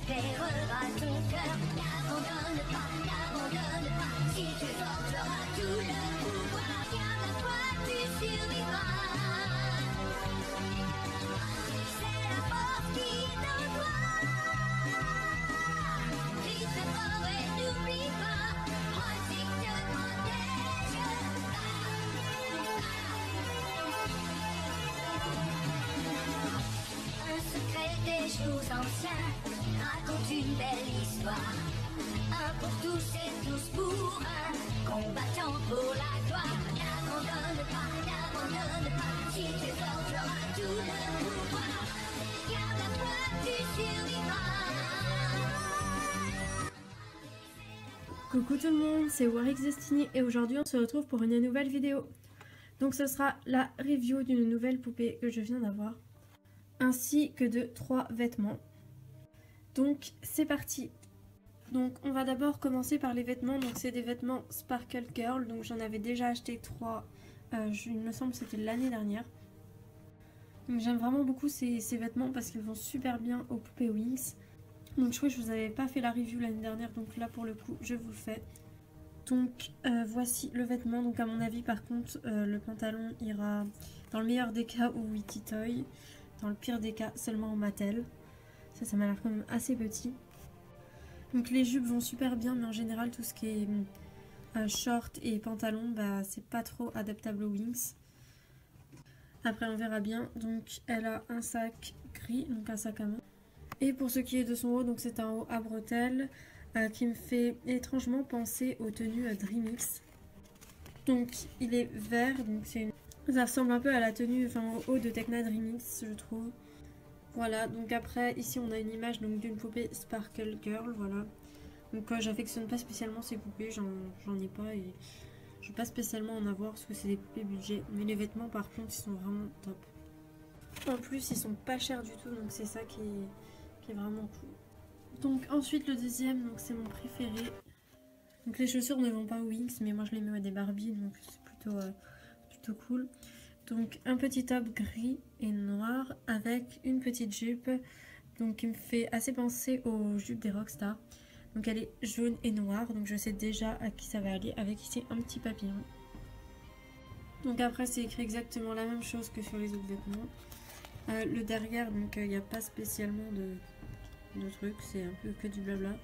éclairera ton cœur. N'abandonne pas, si tu porteras tout le pouvoir. Garde la foi, tu survivras. C'est la force qui est en toi. Brise ta mort et n'oublie pas, Hoisig te protège. Un secret des jours anciens raconte une belle histoire. Un pour tous et tous pour un, combattant pour la gloire. N'abandonne pas, si tu porteras tout le pouvoir. Garde la foi, tu survivras. Coucou tout le monde, c'est Warix Destiny et aujourd'hui on se retrouve pour une nouvelle vidéo. Donc ce sera la review d'une nouvelle poupée que je viens d'avoir, ainsi que de 3 vêtements. Donc c'est parti. Donc on va d'abord commencer par les vêtements. Donc c'est des vêtements Sparkle Girl, donc j'en avais déjà acheté 3, il me semble que c'était l'année dernière. Donc j'aime vraiment beaucoup ces vêtements parce qu'ils vont super bien aux poupées Winx. Donc je crois que je vous avais pas fait la review l'année dernière, donc là pour le coup je vous le fais. Donc voici le vêtement. Donc à mon avis par contre le pantalon ira dans le meilleur des cas au Witty Toy, dans le pire des cas seulement au Mattel. Ça m'a l'air quand même assez petit. Donc les jupes vont super bien, mais en général tout ce qui est short et pantalon, bah c'est pas trop adaptable aux Winx. Après on verra bien. Donc elle a un sac gris, donc un sac à main. Et pour ce qui est de son haut, donc c'est un haut à bretelles qui me fait étrangement penser aux tenues Dreamix. Donc il est vert, donc ça ressemble un peu à la tenue, enfin au haut de Tecna Dreamix je trouve. Voilà, donc après ici on a une image d'une poupée Sparkle Girl, voilà. Donc j'affectionne pas spécialement ces poupées, j'en ai pas et je vais pas spécialement en avoir parce que c'est des poupées budget. Mais les vêtements par contre ils sont vraiment top. En plus ils sont pas chers du tout, donc c'est ça qui est vraiment cool. Donc ensuite le deuxième, donc c'est mon préféré. Donc les chaussures ne vont pas aux Winx, mais moi je les mets à des Barbie, donc c'est plutôt cool. Donc un petit top gris et noir avec une petite jupe, donc qui me fait assez penser aux jupes des Rockstar. Donc elle est jaune et noire, donc je sais déjà à qui ça va aller, avec ici un petit papillon. Donc après c'est écrit exactement la même chose que sur les autres vêtements. Le derrière, donc il n'y a pas spécialement de trucs, c'est un peu que du blabla.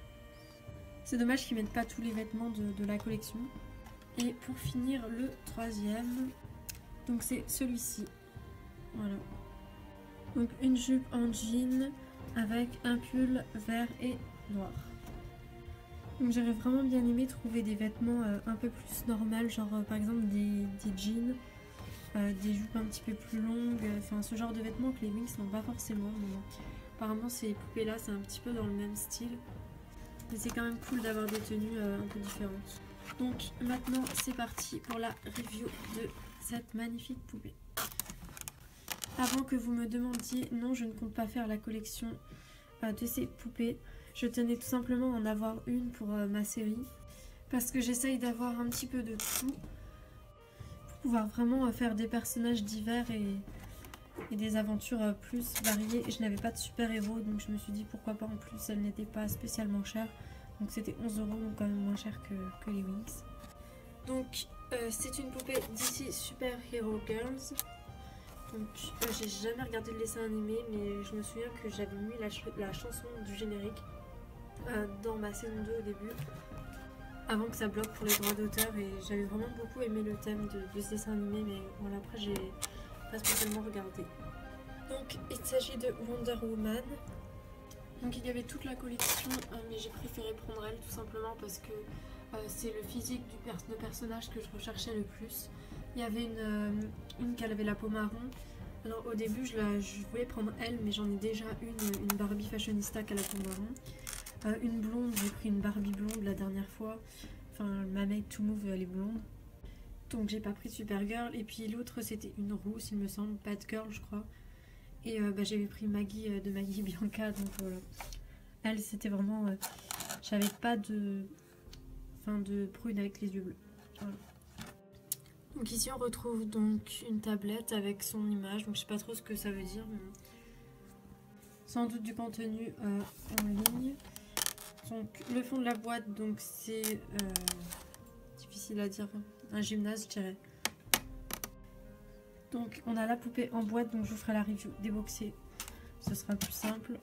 C'est dommage qu'ils mettent pas tous les vêtements de la collection. Et pour finir le troisième, donc c'est celui-ci, voilà. Donc une jupe en jean avec un pull vert et noir. Donc j'aurais vraiment bien aimé trouver des vêtements un peu plus normaux, genre par exemple des jeans, des jupes un petit peu plus longues, enfin ce genre de vêtements que les Winx n'ont pas forcément. Mais apparemment ces poupées là c'est un petit peu dans le même style, mais c'est quand même cool d'avoir des tenues un peu différentes. Donc maintenant c'est parti pour la review de cette magnifique poupée. Avant que vous me demandiez, non je ne compte pas faire la collection de ces poupées. Je tenais tout simplement à en avoir une pour ma série, parce que j'essaye d'avoir un petit peu de tout pour pouvoir vraiment faire des personnages divers et des aventures plus variées. Je n'avais pas de super héros, donc je me suis dit pourquoi pas. En plus elle n'était pas spécialement chère, donc c'était 11 €, donc quand même moins cher que les Winx. Donc c'est une poupée d'ici Super Hero Girls. Donc j'ai jamais regardé le dessin animé, mais je me souviens que j'avais mis la chanson du générique dans ma saison 2 au début, avant que ça bloque pour les droits d'auteur, et j'avais vraiment beaucoup aimé le thème de ce dessin animé, mais voilà, après j'ai pas spécialement regardé. Donc il s'agit de Wonder Woman. Donc il y avait toute la collection, mais j'ai préféré prendre elle tout simplement parce que c'est le physique de personnage que je recherchais le plus. Il y avait une qui avait la peau marron. Alors au début je voulais prendre elle, mais j'en ai déjà une Barbie fashionista qui a la peau marron. Une blonde, j'ai pris une Barbie blonde la dernière fois. Enfin ma Made to Move elle est blonde. Donc j'ai pas pris Supergirl. Et puis l'autre c'était une rousse il me semble, Batgirl je crois. Et j'avais pris Maggie de Maggie Bianca, donc voilà. Elle c'était vraiment... j'avais pas de prune avec les yeux bleus. Voilà. Donc ici on retrouve donc une tablette avec son image, donc je sais pas trop ce que ça veut dire, mais sans doute du contenu en ligne. Donc le fond de la boîte, donc c'est difficile à dire, un gymnase je dirais. Donc on a la poupée en boîte, donc je vous ferai la review déboxée, ce sera plus simple.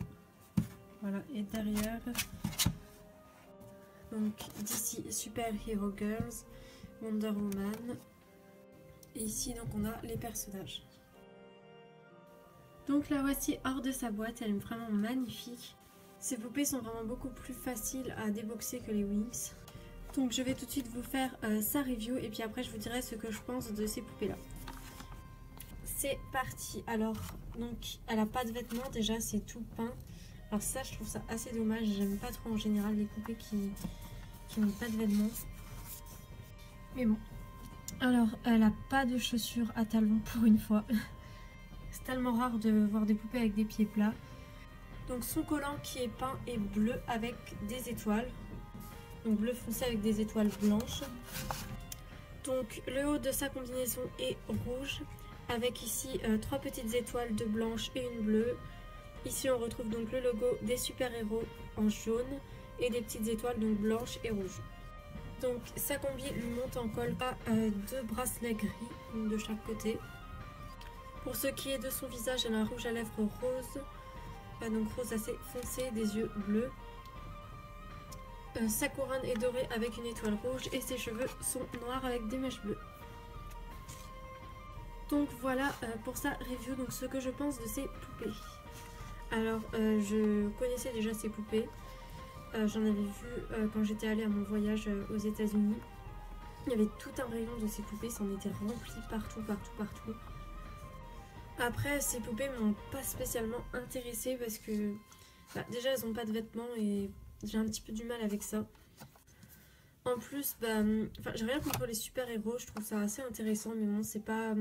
Voilà, et derrière, donc d'ici Super Hero Girls, Wonder Woman, et ici donc on a les personnages. Donc la voici hors de sa boîte, elle est vraiment magnifique. Ces poupées sont vraiment beaucoup plus faciles à déboxer que les Winx. Donc je vais tout de suite vous faire sa review et puis après je vous dirai ce que je pense de ces poupées là. C'est parti. Alors donc elle a pas de vêtements, déjà c'est tout peint. Alors ça je trouve ça assez dommage, j'aime pas trop en général les poupées qui n'ont pas de vêtements. Mais bon. Alors elle a pas de chaussures à talons pour une fois. C'est tellement rare de voir des poupées avec des pieds plats. Donc son collant qui est peint est bleu avec des étoiles. Donc bleu foncé avec des étoiles blanches. Donc le haut de sa combinaison est rouge avec ici 3 petites étoiles, 2 blanches et une bleue. Ici on retrouve donc le logo des super-héros en jaune et des petites étoiles donc blanches et rouges. Donc sa combi lui monte en col à 2 bracelets gris de chaque côté. Pour ce qui est de son visage, elle a un rouge à lèvres rose. Donc rose assez foncé, des yeux bleus. Sa couronne est dorée avec une étoile rouge et ses cheveux sont noirs avec des mèches bleues. Donc voilà pour sa review, donc ce que je pense de ces poupées. Alors je connaissais déjà ces poupées, j'en avais vu quand j'étais allée à mon voyage aux États-Unis. Il y avait tout un rayon de ces poupées, ça en était rempli partout. Après ces poupées m'ont pas spécialement intéressée parce que déjà elles n'ont pas de vêtements et j'ai un petit peu du mal avec ça. En plus j'ai rien contre les super-héros, je trouve ça assez intéressant, mais bon c'est pas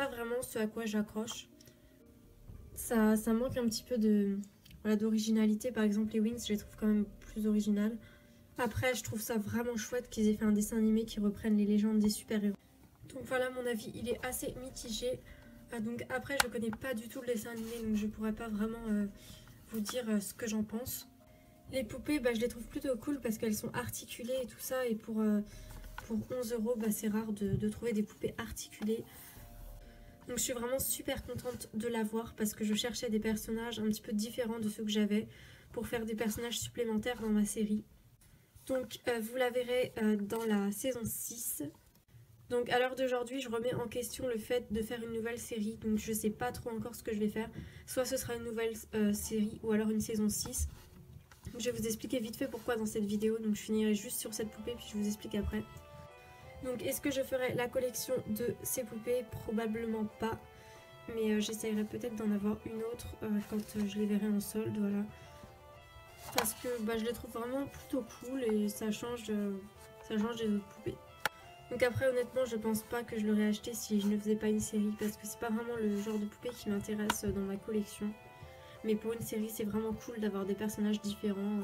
vraiment ce à quoi j'accroche. Ça manque un petit peu d'originalité. Par exemple les Winx je les trouve quand même plus originales. Après je trouve ça vraiment chouette qu'ils aient fait un dessin animé qui reprenne les légendes des super-héros. Donc voilà, mon avis il est assez mitigé. Donc après je connais pas du tout le dessin animé, donc je pourrais pas vraiment vous dire ce que j'en pense. Les poupées je les trouve plutôt cool parce qu'elles sont articulées et tout ça, et pour 11 € c'est rare de trouver des poupées articulées. Donc je suis vraiment super contente de l'avoir parce que je cherchais des personnages un petit peu différents de ceux que j'avais pour faire des personnages supplémentaires dans ma série. Donc vous la verrez dans la saison 6. Donc à l'heure d'aujourd'hui je remets en question le fait de faire une nouvelle série, donc je sais pas trop encore ce que je vais faire. Soit ce sera une nouvelle série ou alors une saison 6. Je vais vous expliquer vite fait pourquoi dans cette vidéo, donc je finirai juste sur cette poupée puis je vous explique après. Donc est-ce que je ferai la collection de ces poupées? Probablement pas, mais j'essayerai peut-être d'en avoir une autre quand je les verrai en solde, voilà. Parce que je les trouve vraiment plutôt cool et ça change des autres poupées. Donc après honnêtement je pense pas que je l'aurais acheté si je ne faisais pas une série, parce que c'est pas vraiment le genre de poupée qui m'intéresse dans ma collection. Mais pour une série c'est vraiment cool d'avoir des personnages différents.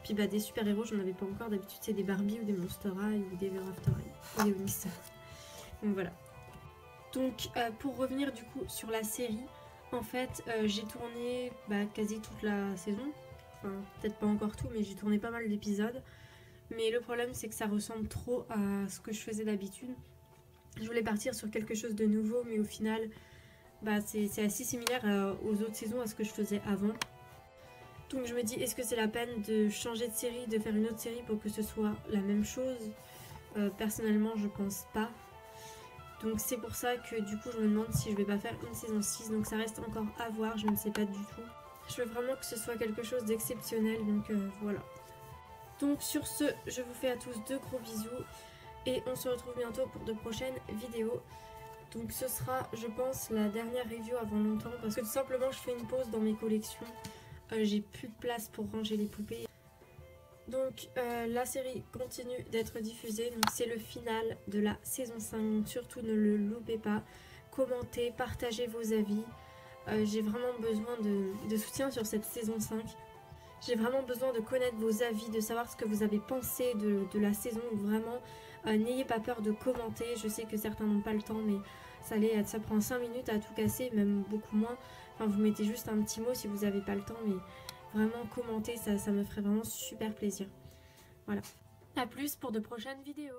Puis des super-héros j'en avais pas encore, d'habitude c'est des Barbie ou des Monster High ou des Ever After High ou des Winx. Donc voilà. Donc pour revenir du coup sur la série, en fait j'ai tourné quasi toute la saison. Enfin peut-être pas encore tout, mais j'ai tourné pas mal d'épisodes. Mais le problème c'est que ça ressemble trop à ce que je faisais d'habitude. Je voulais partir sur quelque chose de nouveau, mais au final c'est assez similaire aux autres saisons, à ce que je faisais avant. Donc je me dis, est-ce que c'est la peine de changer de série, de faire une autre série pour que ce soit la même chose? Personnellement je pense pas. Donc c'est pour ça que du coup je me demande si je vais pas faire une saison 6. Donc ça reste encore à voir, je ne sais pas du tout. Je veux vraiment que ce soit quelque chose d'exceptionnel, donc voilà. Donc sur ce, je vous fais à tous de gros bisous et on se retrouve bientôt pour de prochaines vidéos. Donc ce sera, je pense, la dernière review avant longtemps, parce que tout simplement je fais une pause dans mes collections. J'ai plus de place pour ranger les poupées. Donc la série continue d'être diffusée, donc c'est le final de la saison 5, donc surtout ne le loupez pas. Commentez, partagez vos avis. J'ai vraiment besoin de soutien sur cette saison 5. J'ai vraiment besoin de connaître vos avis, de savoir ce que vous avez pensé de la saison. Vraiment, N'ayez pas peur de commenter, je sais que certains n'ont pas le temps, mais ça prend 5 minutes à tout casser, même beaucoup moins. Enfin, vous mettez juste un petit mot si vous n'avez pas le temps, mais vraiment commenter, ça me ferait vraiment super plaisir. Voilà. A plus pour de prochaines vidéos.